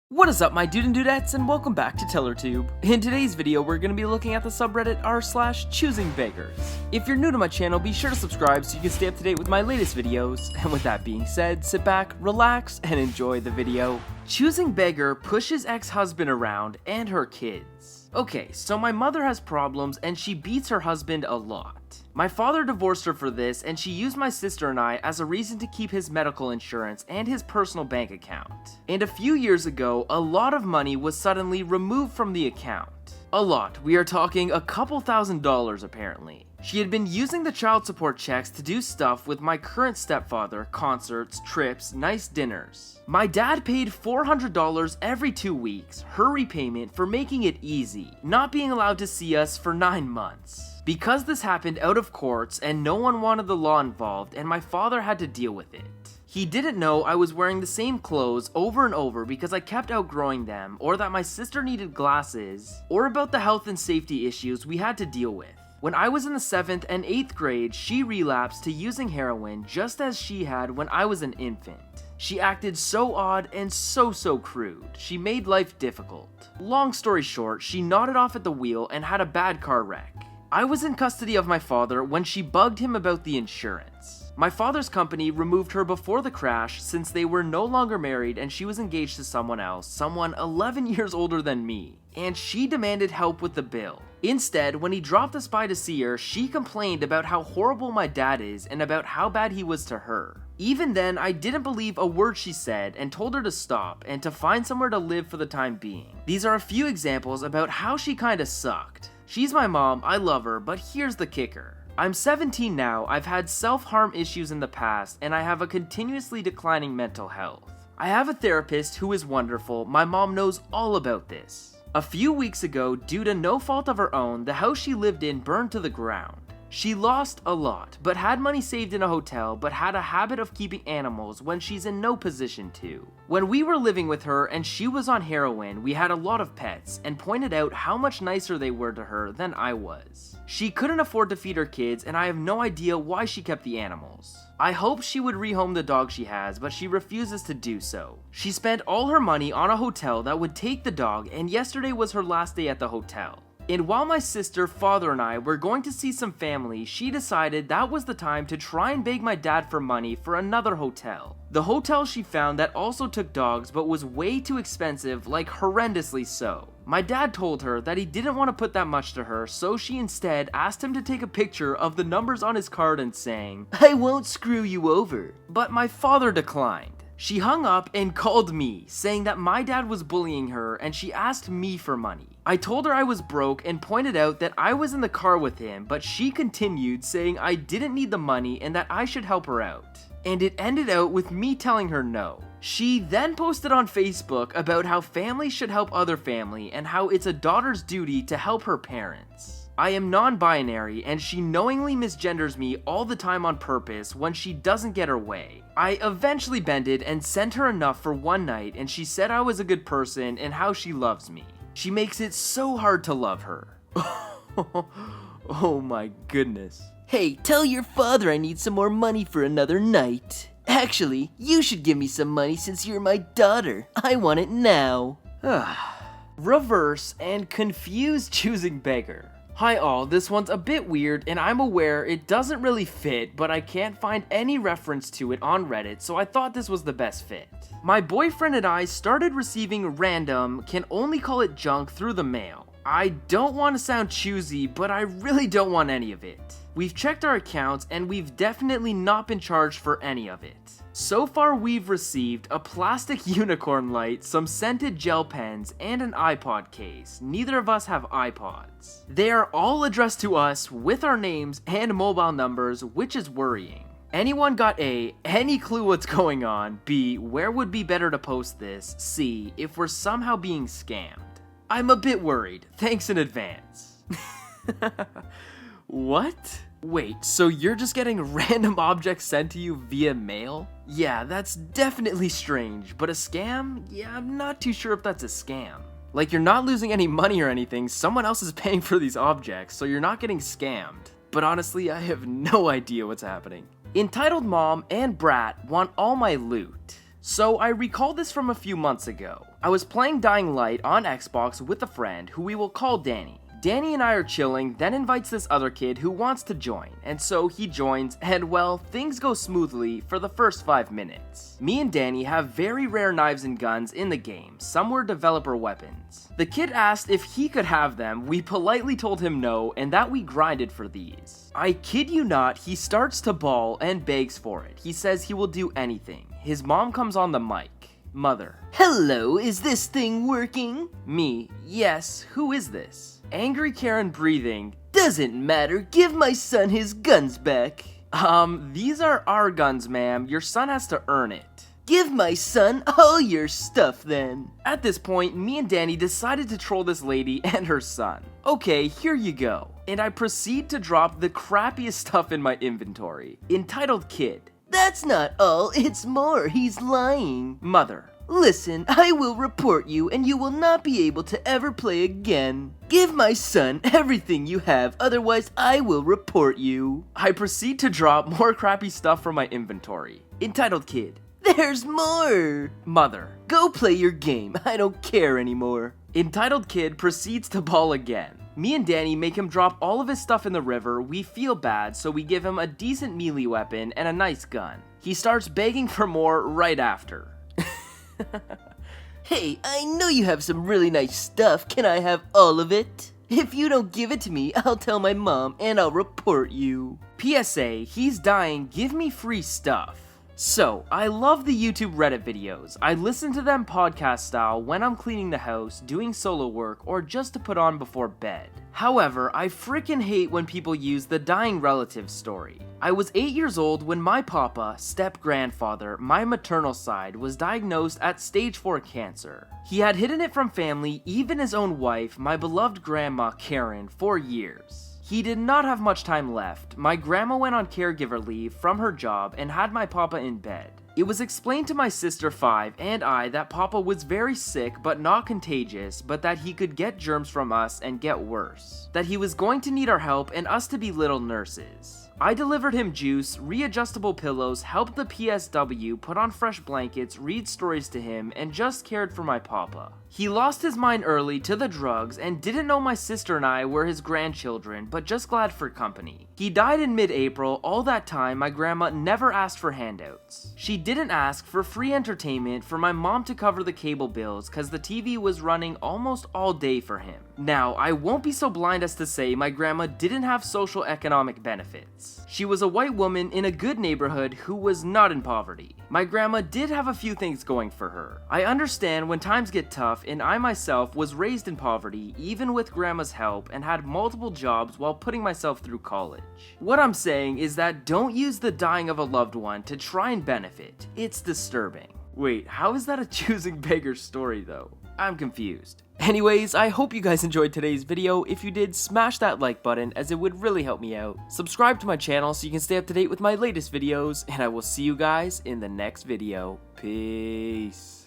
What is up, my dude and dudettes, and welcome back to TellerTube. In today's video, we're going to be looking at the subreddit r/Choosingbeggars. If you're new to my channel, be sure to subscribe so you can stay up to date with my latest videos. And with that being said, sit back, relax, and enjoy the video. Choosing Beggar pushes ex-husband around and her kids. Okay, so my mother has problems and she beats her husband a lot. My father divorced her for this, and she used my sister and I as a reason to keep his medical insurance and his personal bank account. And a few years ago, a lot of money was suddenly removed from the account. A lot, we are talking a couple $1,000s apparently. She had been using the child support checks to do stuff with my current stepfather, concerts, trips, nice dinners. My dad paid $400 every 2 weeks, her repayment for making it easy, not being allowed to see us for 9 months. Because this happened out of courts and no one wanted the law involved, and my father had to deal with it. He didn't know I was wearing the same clothes over and over because I kept outgrowing them, or that my sister needed glasses, or about the health and safety issues we had to deal with. When I was in the 7th and 8th grade, she relapsed to using heroin just as she had when I was an infant. She acted so odd and so crude. She made life difficult. Long story short, she nodded off at the wheel and had a bad car wreck. I was in custody of my father when she bugged him about the insurance. My father's company removed her before the crash since they were no longer married and she was engaged to someone else, someone 11 years older than me, and she demanded help with the bill. Instead, when he dropped us by to see her, she complained about how horrible my dad is and about how bad he was to her. Even then, I didn't believe a word she said and told her to stop and to find somewhere to live for the time being. These are a few examples about how she kinda sucked. She's my mom, I love her, but here's the kicker. I'm 17 now, I've had self-harm issues in the past, and I have a continuously declining mental health. I have a therapist who is wonderful, my mom knows all about this. A few weeks ago, due to no fault of her own, the house she lived in burned to the ground. She lost a lot, but had money saved in a hotel, but had a habit of keeping animals when she's in no position to. When we were living with her and she was on heroin, we had a lot of pets, and pointed out how much nicer they were to her than I was. She couldn't afford to feed her kids, and I have no idea why she kept the animals. I hoped she would rehome the dog she has, but she refuses to do so. She spent all her money on a hotel that would take the dog, and yesterday was her last day at the hotel. And while my sister, father, and I were going to see some family, she decided that was the time to try and beg my dad for money for another hotel. The hotel she found that also took dogs but was way too expensive, like horrendously so. My dad told her that he didn't want to put that much to her, so she instead asked him to take a picture of the numbers on his card and saying, "I won't screw you over." But my father declined. She hung up and called me, saying that my dad was bullying her and she asked me for money. I told her I was broke and pointed out that I was in the car with him, but she continued saying I didn't need the money and that I should help her out. And it ended out with me telling her no. She then posted on Facebook about how family should help other family and how it's a daughter's duty to help her parents. I am non-binary and she knowingly misgenders me all the time on purpose when she doesn't get her way. I eventually bended and sent her enough for one night, and she said I was a good person and how she loves me. She makes it so hard to love her. Oh my goodness. Hey, tell your father I need some more money for another night. Actually, you should give me some money since you're my daughter. I want it now. Reverse and confused Choosing Beggar. Hi all, this one's a bit weird and I'm aware it doesn't really fit, but I can't find any reference to it on Reddit, so I thought this was the best fit. My boyfriend and I started receiving random, can only call it junk, through the mail. I don't want to sound choosy, but I really don't want any of it. We've checked our accounts and we've definitely not been charged for any of it. So far we've received a plastic unicorn light, some scented gel pens, and an iPod case. Neither of us have iPods. They are all addressed to us with our names and mobile numbers, which is worrying. Anyone got A, any clue what's going on? B, where would be better to post this? C, if we're somehow being scammed? I'm a bit worried. Thanks in advance. What? Wait, so you're just getting random objects sent to you via mail? Yeah, that's definitely strange, but a scam? Yeah, I'm not too sure if that's a scam. Like, you're not losing any money or anything, someone else is paying for these objects, so you're not getting scammed. But honestly, I have no idea what's happening. Entitled Mom and Brat want all my loot. So I recall this from a few months ago. I was playing Dying Light on Xbox with a friend who we will call Danny. Danny and I are chilling, then invites this other kid who wants to join, and so he joins, and well, things go smoothly for the first 5 minutes. Me and Danny have very rare knives and guns in the game, some were developer weapons. The kid asked if he could have them, we politely told him no, and that we grinded for these. I kid you not, he starts to bawl and begs for it. He says he will do anything. His mom comes on the mic. Mother: Hello, is this thing working? Me: yes, who is this? Angry Karen breathing: Doesn't matter, give my son his guns back. These are our guns, ma'am. Your son has to earn it. Give my son all your stuff then. At this point, me and Danny decided to troll this lady and her son. Okay, here you go. And I proceed to drop the crappiest stuff in my inventory. Entitled Kid. That's not all, it's more, he's lying. Mother: Listen, I will report you and you will not be able to ever play again. Give my son everything you have, otherwise I will report you. I proceed to drop more crappy stuff from my inventory. Entitled Kid. There's more. Mother: Go play your game, I don't care anymore. Entitled Kid proceeds to bawl again. Me and Danny make him drop all of his stuff in the river. We feel bad, so we give him a decent melee weapon and a nice gun. He starts begging for more right after. Hey, I know you have some really nice stuff. Can I have all of it? If you don't give it to me, I'll tell my mom and I'll report you. PSA, he's dying, give me free stuff. So, I love the YouTube Reddit videos. I listen to them podcast style when I'm cleaning the house, doing solo work, or just to put on before bed. However, I freaking hate when people use the dying relative story. I was 8 years old when my papa, step-grandfather, my maternal side, was diagnosed at stage 4 cancer. He had hidden it from family, even his own wife, my beloved grandma Karen, for years. He did not have much time left. My grandma went on caregiver leave from her job and had my papa in bed. It was explained to my sister 5 and I that papa was very sick but not contagious, but that he could get germs from us and get worse. That he was going to need our help and us to be little nurses. I delivered him juice, readjustable pillows, helped the PSW, put on fresh blankets, read stories to him, and just cared for my papa. He lost his mind early to the drugs and didn't know my sister and I were his grandchildren, but just glad for company. He died in mid-April. All that time, my grandma never asked for handouts. She didn't ask for free entertainment, for my mom to cover the cable bills, cause the TV was running almost all day for him. Now, I won't be so blind as to say my grandma didn't have social economic benefits. She was a white woman in a good neighborhood who was not in poverty. My grandma did have a few things going for her. I understand when times get tough, and I myself was raised in poverty, even with grandma's help, and had multiple jobs while putting myself through college. What I'm saying is that don't use the dying of a loved one to try and benefit. It's disturbing. Wait, how is that a Choosing Beggars story though? I'm confused. Anyways, I hope you guys enjoyed today's video. If you did, smash that like button as it would really help me out. Subscribe to my channel so you can stay up to date with my latest videos, and I will see you guys in the next video. Peace.